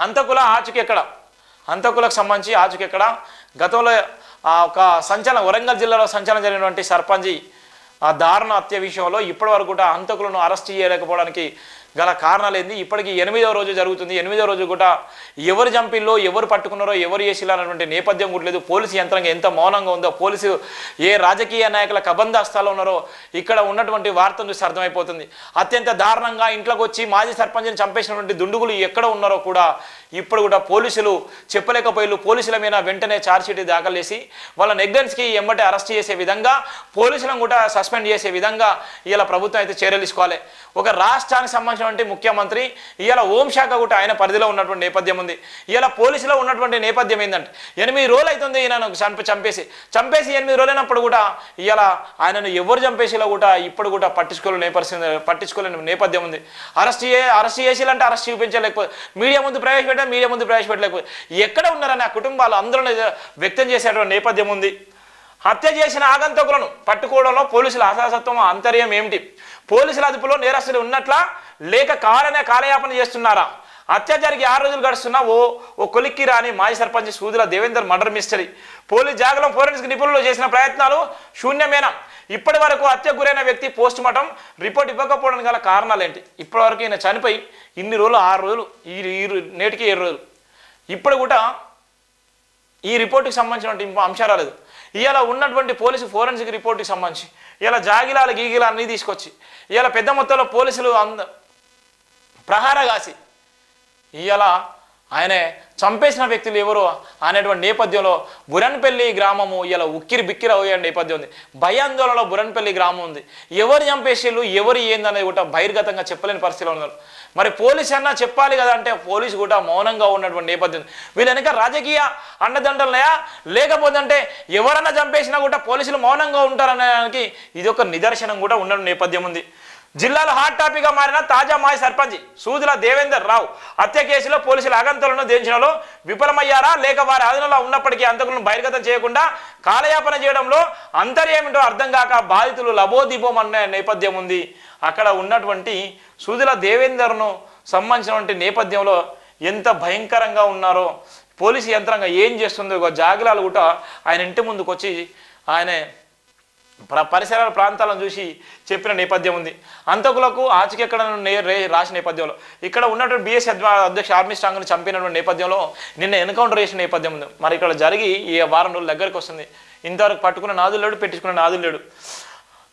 హంతకుల ఆచూకెక్కడ, హంతకులకు సంబంధించి ఆచూకెక్కడ. గతంలో ఒక సంచలనం, వరంగల్ జిల్లాలో సంచలనం జరిగినటువంటి సర్పంచి ఆ దారుణ హత్య విషయంలో ఇప్పటి వరకు కూడా హంతకులను అరెస్ట్ చేయలేకపోవడానికి గల కారణాలు ఏంది? ఇప్పటికీ 8వ రోజు జరుగుతుంది. 8వ రోజు కూడా ఎవరు చంపిల్లో, ఎవరు పట్టుకున్నారో, ఎవరు చేసిలా అన్నటువంటి నేపథ్యం కూడా లేదు. పోలీసు యంత్రాంగం ఎంత మౌనంగా ఉందో, పోలీసు ఏ రాజకీయ నాయకుల కబంధ హస్తాలు ఉన్నారో ఇక్కడ ఉన్నటువంటి వార్తను చూసి అర్థమైపోతుంది. అత్యంత దారుణంగా ఇంట్లోకి వచ్చి మాజీ సర్పంచ్ని చంపేసినటువంటి దుండుగులు ఎక్కడ ఉన్నారో కూడా ఇప్పుడు కూడా పోలీసులు చెప్పలేకపోయారు. పోలీసుల మీద వెంటనే ఛార్జ్షీట్ దాఖలు చేసి వాళ్ళ నెగ్లెన్స్కి ఎమ్మటే అరెస్ట్ చేసే విధంగా, పోలీసులను కూడా సస్పెండ్ చేసే విధంగా ఇలా ప్రభుత్వం అయితే చర్యలు తీసుకోవాలి. ఒక రాష్ట్రానికి సంబంధించినటువంటి ముఖ్యమంత్రి, ఇలా హోంశాఖ కూడా ఆయన పరిధిలో ఉన్నటువంటి నేపథ్యం ఉంది. ఇలా పోలీసులో ఉన్నటువంటి నేపథ్యం ఏంటంటే 8 రోజులు అవుతుంది ఈయనను చంపేసి 8 రోజులైనప్పుడు కూడా ఇలా ఆయనను ఎవరు చంపేసేలా కూడా ఇప్పుడు కూడా పట్టించుకోలేని నేపథ్యం ఉంది. అరెస్ట్ చేసేయాలంటే అరెస్ట్ చూపించలేకపోతే, మీడియా ముందు ప్రవేశపెట్టలేకపోతే ఎక్కడ ఉన్నారని ఆ కుటుంబాలు ఆందోళన వ్యక్తం చేసేటువంటి నేపథ్యం ఉంది. హత్య చేసిన ఆగంతకులను పట్టుకోవడంలో పోలీసుల అసహసత్వం, అంతర్యం ఏమిటి? పోలీసుల అదుపులో నేరస్తులు ఉన్నట్లా లేక కాలయాపన చేస్తున్నారా? హత్య జరిగి 6 రోజులు గడుస్తున్నా ఓ కొలిక్కి రాని మాజీ sarpanch Sudula Devender murder mystery. Police జాగలం ఫోరెన్సిక్ నిపుణులు చేసిన ప్రయత్నాలు శూన్యమేనా? ఇప్పటి వరకు హత్యకు గురైన వ్యక్తి పోస్ట్ మార్టం రిపోర్ట్ ఇవ్వకపోవడానికి గల కారణాలు ఏంటి? ఇప్పటి వరకు ఈయన చనిపోయి ఇన్ని రోజులు, 6 రోజులు, నేటికి 7 రోజులు, ఇప్పుడు కూడా ఈ రిపోర్టుకి సంబంధించినటువంటి అంశాలు రాలేదు. ఇలా ఉన్నటువంటి పోలీసు ఫోరెన్సిక్ రిపోర్ట్కి సంబంధించి ఇలా జాగిలాలు గీగిలాలు అన్నీ తీసుకొచ్చి ఇలా పెద్ద మొత్తంలో పోలీసులు ప్రహార కాసి ఇలా ఆయన చంపేసిన వ్యక్తులు ఎవరు అనేటువంటి నేపథ్యంలో బురన్పల్లి గ్రామము ఇలా ఉక్కిరి బిక్కిరి అయ్యే నేపథ్యం ఉంది. భయాందోళనలో బురన్పల్లి గ్రామం ఉంది. ఎవరు చంపేసేళ్ళు, ఎవరు ఏందనేది కూడా బహిర్గతంగా చెప్పలేని పరిస్థితిలో ఉన్నారు. మరి పోలీసు అన్నా చెప్పాలి కదా అంటే పోలీసు కూడా మౌనంగా ఉన్నటువంటి నేపథ్యం. వీళ్ళ వెనక రాజకీయ అండదండలున్నాయా, లేకపోతే అంటే ఎవరన్నా చంపేసినా కూడా పోలీసులు మౌనంగా ఉంటారనడానికి ఇది ఒక నిదర్శనం కూడా ఉన్న నేపథ్యం ఉంది. జిల్లాలో హాట్ టాపిక్గా మారిన తాజా మాజీ సర్పంచ్ సూదుల దేవేందర్ రావు హత్య కేసులో పోలీసులు ఆగంతులను దించడంలో విఫలమయ్యారా, లేక వారి ఆధీనంలో ఉన్నప్పటికీ హంతకులను బహిర్గతం చేయకుండా కాలయాపన చేయడంలో అంతర్యేమిటో అర్థం కాక బాధితులు లబోదిబోం అనే నేపథ్యం ఉంది. అక్కడ ఉన్నటువంటి సూదుల దేవేందర్ను సంబంధించినటువంటి నేపథ్యంలో ఎంత భయంకరంగా ఉన్నారో, పోలీసు యంత్రాంగం ఏం చేస్తుందో జాగిలాలు కూడా ఆయన ఇంటి ముందుకు వచ్చి ఆయన పరిసరాల ప్రాంతాలను చూసి చెప్పిన నేపథ్యం ఉంది. హంతకులకు ఆచూకెక్కడ రాసిన నేపథ్యంలో ఇక్కడ ఉన్నటువంటి బీఎస్ అధ్యక్ష ఆర్మీ స్ట్రాంగ్ను చంపినటువంటి నేపథ్యంలో నిన్న ఎన్కౌంటర్ చేసిన నేపథ్యం ఉంది. మరి ఇక్కడ జరిగి ఈ వారం రోజుల దగ్గరికి వస్తుంది. ఇంతవరకు పట్టుకున్న నాదులు లేడు, పెట్టించుకున్న నాదులు లేడు.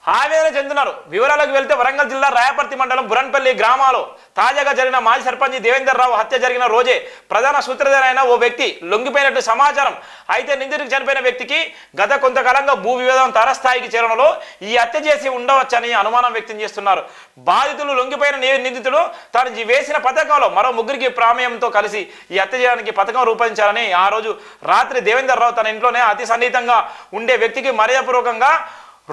ఆవేదన చెందుతున్నారు. వివరాలకు వెళ్తే వరంగల్ జిల్లా రాయపర్తి మండలం బురన్పల్లి గ్రామాల్లో తాజాగా జరిగిన మాజీ సర్పంచ్ దేవేందర్ రావు హత్య జరిగిన రోజే ప్రధాన సూత్రధారైన ఓ వ్యక్తి లొంగిపోయినట్టు సమాచారం. అయితే నిందితుడికి చనిపోయిన వ్యక్తికి గత కొంతకాలంగా భూ వివాదం తారస్థాయికి చేరడంలో ఈ హత్య చేసి ఉండవచ్చని అనుమానం వ్యక్తం చేస్తున్నారు. బాధితులు లొంగిపోయిన నిందితుడు తాను వేసిన పథకంలో మరో 3 ప్రామేయంతో కలిసి ఈ హత్య చేయడానికి పథకం రూపొందించాలని ఆ రోజు రాత్రి దేవేందర్ రావు తన ఇంట్లోనే అతి సన్నిహితంగా ఉండే వ్యక్తికి మర్యాదపూర్వకంగా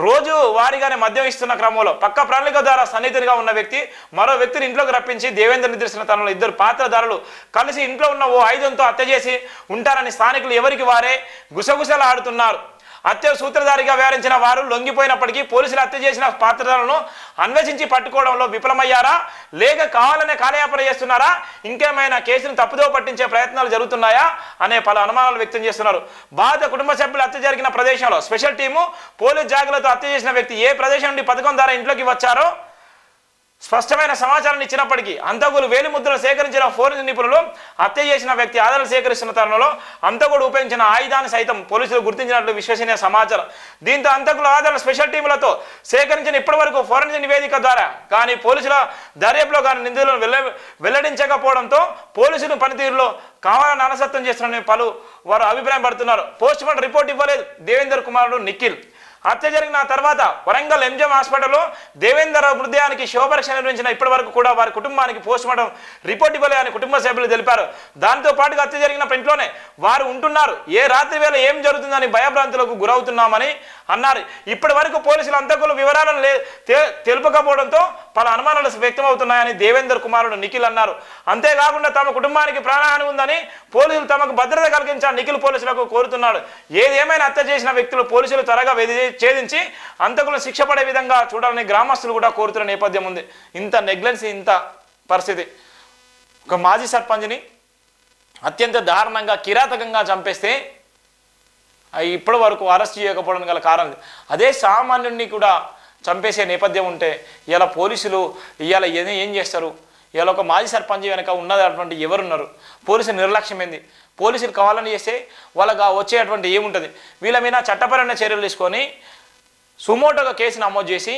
రోజు వారిగానే మద్యం ఇస్తున్న క్రమంలో పక్క ప్రణాళిక ద్వారా సన్నిహితునిగా ఉన్న వ్యక్తి మరో వ్యక్తిని ఇంట్లోకి రప్పించి దేవేందర్ నిద్రిస్తున్న తనలో 2 పాత్రధారులు కలిసి ఇంట్లో ఉన్న ఓ ఆయుధంతో హత్య చేసి ఉంటారని స్థానికులు ఎవరికి వారే గుసగుసలాడుతున్నారు. హత్య సూత్రధారిగా వ్యవహరించిన వారు లొంగిపోయినప్పటికీ పోలీసులు హత్య చేసిన పాత్రధారులను అన్వేషించి పట్టుకోవడంలో విఫలమయ్యారా, లేక కావాలనే కాలయాపన చేస్తున్నారా, ఇంకేమైనా కేసును తప్పుదో పట్టించే ప్రయత్నాలు జరుగుతున్నాయా అనే పలు అనుమానాలు వ్యక్తం చేస్తున్నారు. బాధిత కుటుంబ సభ్యులు హత్య జరిగిన ప్రదేశంలో స్పెషల్ టీము పోలీస్ జాగ్రత్తతో హత్య చేసిన వ్యక్తి ఏ ప్రదేశం నుండి పథకం ద్వారా ఇంట్లోకి వచ్చారో స్పష్టమైన సమాచారం ఇచ్చినప్పటికీ హంతకులు వేలిముద్రలు సేకరించిన ఫోరెన్సిక్ నిపుణులు హత్య చేసిన వ్యక్తి ఆధారాలు సేకరిస్తున్న తరుణంలో హంతకుడు ఉపయోగించిన ఆయుధాన్ని సైతం పోలీసులు గుర్తించినట్లు విశ్వసనీయ సమాచారం. దీంతో హంతకుల ఆధారాలు స్పెషల్ టీములతో సేకరించిన ఇప్పటి వరకు ఫోరెన్సిక్ నివేదిక ద్వారా కానీ పోలీసుల దర్యాప్తులో కానీ నిందితులను వెల్లడించకపోవడంతో పోలీసులు పనితీరులో కావాలని అలసత్వం చేస్తున్నారని వారు అభిప్రాయం పడుతున్నారు. పోస్ట్ మార్టం రిపోర్ట్ ఇవ్వలేదు దేవేందర్ కుమారుడు నిఖిల్. హత్య జరిగిన తర్వాత వరంగల్ ఎంజిఎం హాస్పిటల్లో దేవేందర్ మృతదేహానికి శోభరక్షణ నిర్వహించిన ఇప్పటి వరకు కూడా వారి కుటుంబానికి పోస్ట్ మార్టం రిపోర్ట్ ఇవ్వలేదని కుటుంబ సభ్యులు తెలిపారు. దాంతో పాటుగా హత్య జరిగిన ఇంట్లోనే వారు ఉంటున్నారు. ఏ రాత్రి వేళ ఏం జరుగుతుందని భయభ్రాంతులకు గురవుతున్నామని అన్నారు. ఇప్పటి వరకు పోలీసులు హంతకుల వివరాలను తెలుపకపోవడంతో పలు అనుమానాలు వ్యక్తమవుతున్నాయని దేవేందర్ కుమారుడు నిఖిల్ అన్నారు. అంతేకాకుండా తమ కుటుంబానికి ప్రాణహాని ఉందని పోలీసులు తమకు భద్రత కలిగించాలని నిఖిల్ పోలీసులకు కోరుతున్నాడు. ఏదేమైనా హత్య చేసిన వ్యక్తులు పోలీసులు త్వరగా ఛేదించి హంతకులను శిక్ష పడే విధంగా చూడాలని గ్రామస్తులు కూడా కోరుతున్న నేపథ్యం ఉంది. ఇంత నెగ్లెన్సీ, ఇంత పరిస్థితి. ఒక మాజీ సర్పంచ్ని అత్యంత దారుణంగా కిరాతకంగా చంపేస్తే ఇప్పటి వరకు అరెస్ట్ చేయకపోవడం గల కారణం అదే సామాన్యుడిని కూడా చంపేసే నేపథ్యం ఉంటే ఇలా పోలీసులు ఇవాళ ఏం చేస్తారు? ఇలా ఒక మాజీ సర్పంచ్ వెనక ఉన్నటువంటి ఎవరున్నారు? పోలీసుల నిర్లక్ష్యం ఏంది? పోలీసులు కావాలని చేస్తే వాళ్ళకి వచ్చేటువంటి ఏముంటుంది? వీళ్ళ మీద చట్టపరమైన చర్యలు తీసుకొని సుమోటోగా కేసు నమోదు చేసి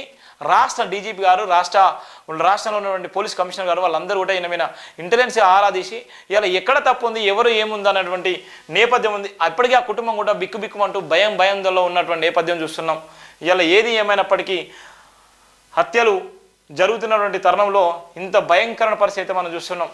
రాష్ట్ర డీజీపీ గారు రాష్ట్రంలో ఉన్నటువంటి పోలీస్ కమిషనర్ గారు వాళ్ళందరూ కూడా ఈయన మీద ఇంటెలిజెన్స్ ఆరాధీసి ఇలా ఎక్కడ తప్పు ఉంది, ఎవరు ఏముంది అన్నటువంటి నేపథ్యం ఉంది. అప్పటికీ ఆ కుటుంబం కూడా బిక్కుబిక్కుమంటూ భయంలో ఉన్నటువంటి నేపథ్యం చూస్తున్నాం. ఇలా ఏది ఏమైనప్పటికీ హత్యలు జరుగుతున్నటువంటి తరుణంలో ఇంత భయంకరమైన పరిస్థితి మనం చూస్తున్నాం.